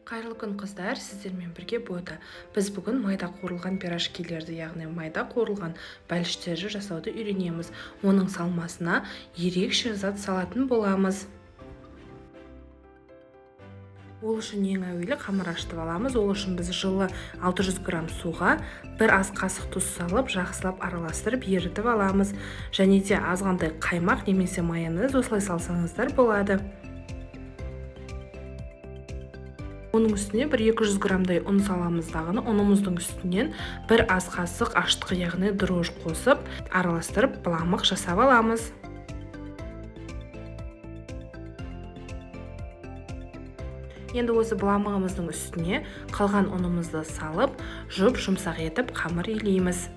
Қайырлы күн қыздар, сіздермен бірге болды. Біз бүгін майда қуырылған пирожкилерді, яғни майда қуырылған бәліштерді жасауды үйренеміз. Оның салмасына ерекше зат салатын боламыз. Ол үшін ең әуелі қамыр ашытып аламыз. Ол үшін біз жылы 600 грамм суға бір ас қасық тұз салып, жақсылап араластырып ерітіп аламыз. Және де азғантай қаймақ немесе майонез осылай салсаңыздар болады. Оның үстіне бір 200 граммдай ұн саламыз дағыны. Ұнымыздың үстінен бір ас қасық ашытқы, яғни дрожж қосып, араластырып быламық жасап аламыз. Енді осы быламығымыздың үстіне қалған ұнымызды салып, жұмсақ етіп қамыр илейміз.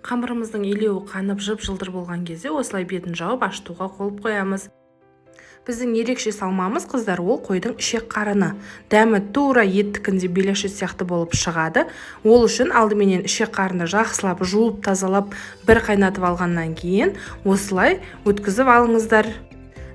Қамырымыздың илеуі қанып жып-жылдыр болған кезде осылай бетін жауып ашытуға қойып қоямыз. Біздің ерекше салмамыз қыздар, ол қойдың ішек қарыны. Дәмі тура еттікінде белеші сияқты болып шығады. Ол үшін алдыменен ішек қарыны жақсылап жуып тазалап бір қайнатып алғаннан кейін осылай өткізіп алыңыздар.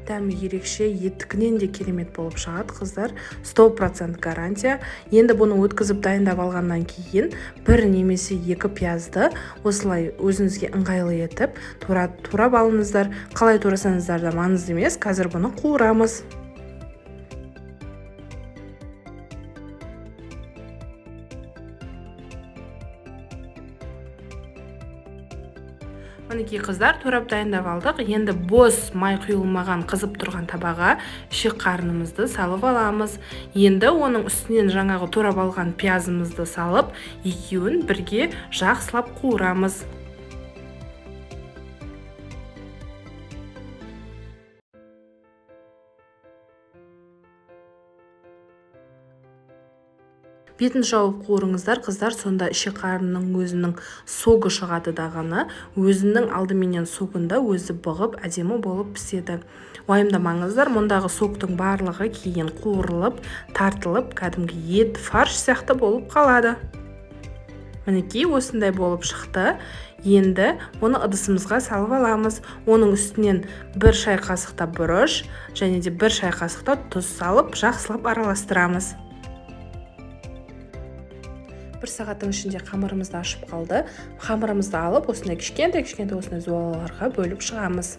Дәмі ерекше, еттікінен де керемет болып шығады қыздар, 100% гарантия. Енді бұны өткізіп дайындап алғаннан кейін бір немесе екі пиязды осылай өзіңізге ыңғайлы етіп турап алыңыздар. Қалай турасаңыздар да маңызды емес, қазір бұны қуырамыз. Мінекей қыздар, турап дайындап алдық. Енді бос май құйылмаған қызып тұрған табаға ішек қарынымызды салып аламыз. Енді оның үстінен жаңағы турап алған пиязымызды салып, екеуін бірге жақсылап қуырамыз. Бетін жауып қуырыңыздар қыздар, сонда ішек қарынның өзінің соғы шығады дағыны, өзінің алдыменен согында өзі бұғып әдемі болып піседі. Уайымдамаңыздар, мұндағы соктың барлығы кейін қуырылып, тартылып, кәдімгі ет, фарш сияқты болып қалады. Мінекей осындай болып шықты. Енді оны ыдысымызға салып аламыз. Оның үстінен бір шай қасықта бұрыш және де бір шай қасықта тұз салып, жақсылап араластырамыз. Бір сағаттың ішінде қамырымызды ашып қалды. Қамырымызды алып, осындай кішкентай осындай зуалаларға бөліп шығамыз.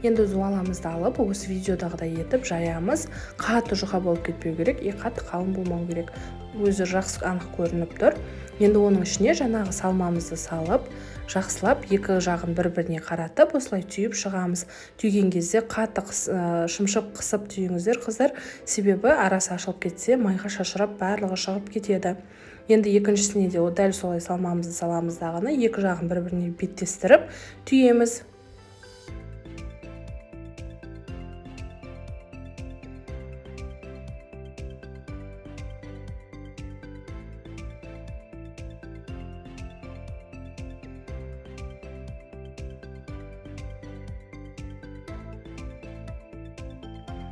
Енді зуаламызды алып, осы видеодағыдай етіп жаямыз. Қатты жұқа болып кетпеу керек, қатты қалың болмау керек. Өзі жақсы анық көрініп тұр. Енді оның ішіне жаңағы салмамызды салып, жақсылап екі жағын бір-біріне қаратып, осылай түйіп шығамыз. Түйген кезде қатты шымшып қысып түйіңіздер қыздар, себебі арасы ашылып кетсе, майға шашырап барлығы шығып кетеді. Енді екіншісіне де дәл солай салмамызды саламыз дағыны, екі жағын бір-біріне беттестіріп түйеміз.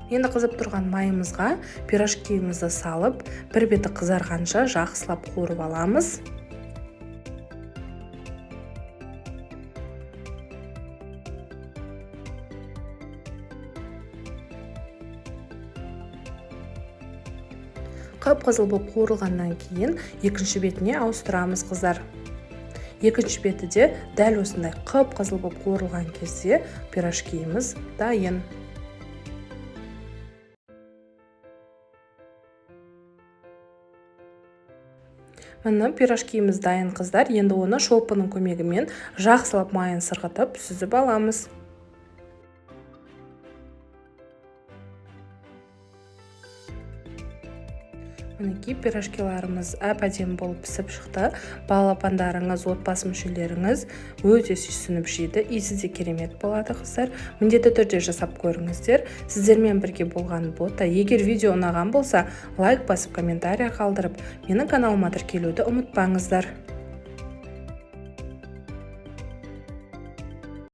Енді қызып тұрған майымызға пирожкиімізді салып, бір беті қызарғанша жақсылап қуырып аламыз. Қып-қызыл болып қуырылғаннан кейін екінші бетіне ауыстырамыз қыздар. Екінші беті де дәл осындай қып-қызыл болып қуырылған кезде пирожкиіміз дайын. Міне пирожкиіміз дайын қыздар. Енді оны шолпының көмегімен жақсылап майын сырғытып сүзіп аламыз. Мінекей пирожкиларымыз әп-әдемі болып пісіп шықты. Балапандарыңыз, отбасы мүшелеріңіз өте сүйсініп жейді. Иісі де керемет болады қыздар. Міндетті түрде жасап көріңіздер. Сіздермен бірге болған бота. Егер видео ұнаған болса, лайк басып, комментария қалдырып, менің каналыма тіркелуді ұмытпаңыздар.